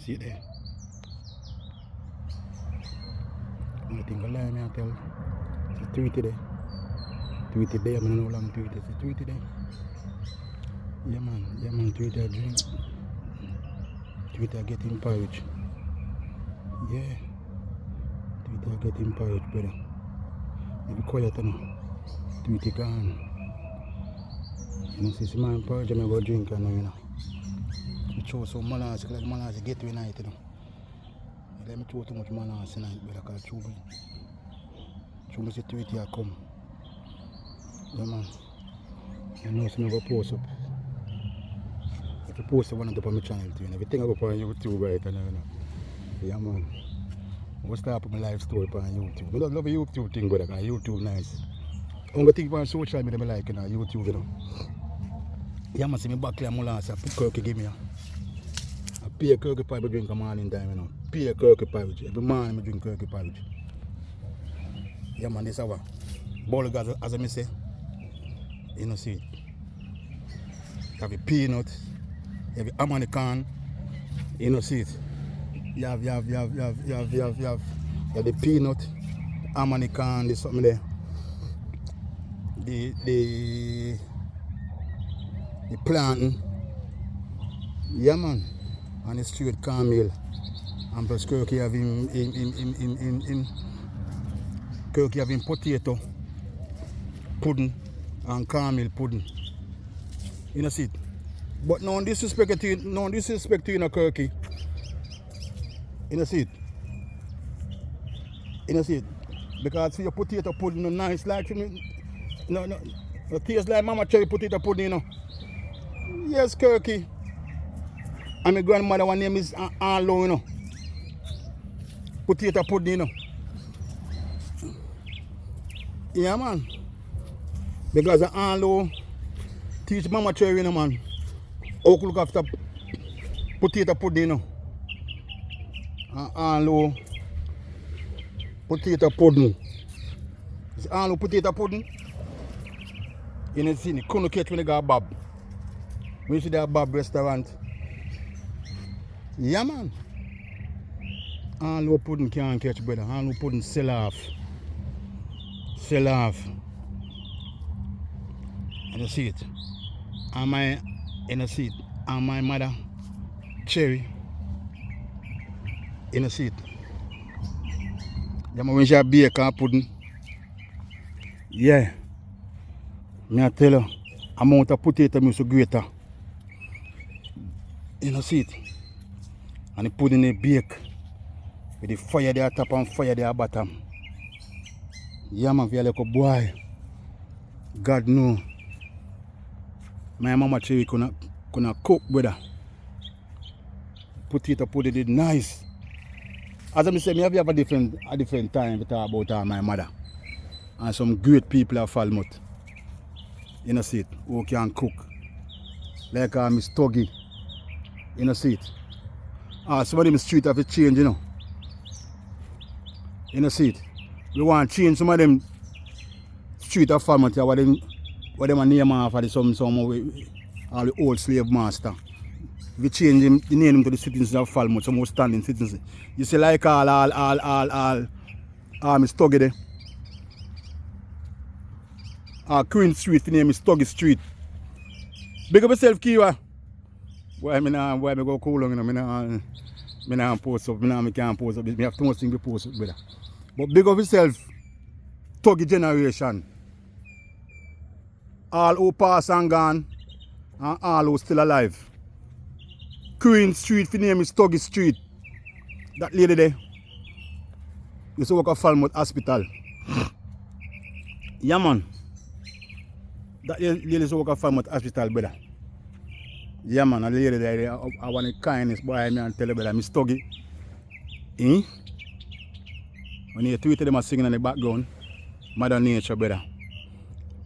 see it there. I think I lie me I tell. It's Tweety there. Tweety there, I don't know how long Tweety. It's Tweety there. Yeah man, Tweety I drink. Tweety I get him porridge. Yeah. Tweety I get him porridge, brother. Be quiet now. Tweety gone. You know, see my porridge I'm go drink and you know. I throw some molasses, like molasses get to night, you know. Let me throw too much molasses tonight, brother, because Chumbo see Tweety I come. Yeah man. I know some go post up. If you post one up on my channel too, and everything I go on YouTube right and you know. Yeah man. I start up my life story on YouTube. I love a YouTube thing, brother, because YouTube nice. Only thing on social media I like, you know, YouTube, you know. Yeah man, see me back here molasses, I put Kirky give me a pay Kirky porridge drink a morning time, you know. Pay Kirky porridge. Every morning I drink Kirky porridge. Yeah man, this is our bowl of gas, as I say. You know, see it. You have a peanut, you have a American, you know, see it. You have the peanut, the American, there's something there. The plantain. Yeah man. And the straight cornmeal. And plus Kirky have Kirky have potato pudding and cornmeal pudding. You know see it. But no disrespect to you, you know, Kirky. You know see it. You know see it. Because see your potato pudding no nice like me. No, it tastes like Mama Cherry potato pudding, you know. Yes, Kirky. And my grandmother, one name is Arlo, you know. Potato pudding, you know. Yeah, man. Because Arlo teach Mama Cherry, you know, man. How to look after potato pudding, you know. Arlo potato pudding. It's Arlo potato pudding. You know, see, you couldn't catch when they got Bob. When you see that Bob restaurant. Yeah, man. All pudding can't catch, brother. All pudding sell off. Sell off. And you see it. And my, you see it. And my mother, Cherry. You see it. Yeah, man, when she bake her pudding. Yeah. Me I tell you, amount of potato is so greater. You know see it. And the pudding they bake with the fire there top and fire there bottom. Yeah man, feel like a boy. God know. My mama Cherry couldn't cook, brother. Potato pudding did nice. As I say, me have a different time to talk about my mother. And some great people of Falmouth. You know see it, who can cook. Like Miss Tuggy. You know see it. Some of them street have to change, you know. You know see it. We want to change some of them street of Falmouth what them name after some all the old slave master. We change them, the name to the citizens of Falmouth, some outstanding citizens. You see like all Miss Tuggy there. Queen Street, the name is Tuggy Street. Big up yourself, Kiwa. Why me go cool long, you know, me nah post up, me can't post up, me have too much things to post up, brother. But big up yourself, Tuggy generation. All who pass and gone, and all who still alive. Queen Street, the name is Tuggy Street. That lady there, used to work at Falmouth Hospital. Yeah, man. That lady is work at Falmouth Hospital, brother. Yeah, man, a lady there, I want the kindness, boy, I tell you, brother, Miss Tuggy. Eh? When you Tweety them singing in the background, Mother Nature, brother.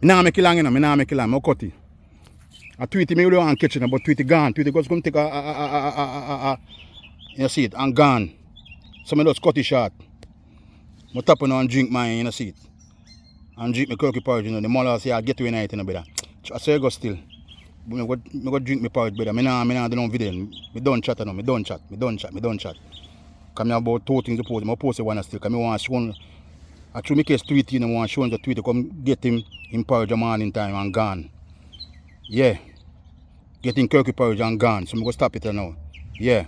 I don't make it long, you know, I don't make it long, I cut it. I Tweety, me really want to catch it, but Tweety gone. Tweety goes come take you see it, and gone. So I just cut it short. I tap on and drink mine, you know, see it. And drink my Kirky porridge, you know, the mother say, I'll get to a night, you know, brother. I say, go still. Me go drink my porridge, brother. Me nah do no video. Me done chat now. Me done chat. Come here about 2 things to post. I post one still. Come I want to show. I through me case Tweety, I want to show him the Tweety. Come get him in porridge morning time and gone. Yeah. Get in Kirky porridge and gone. So I go stop it now. Yeah.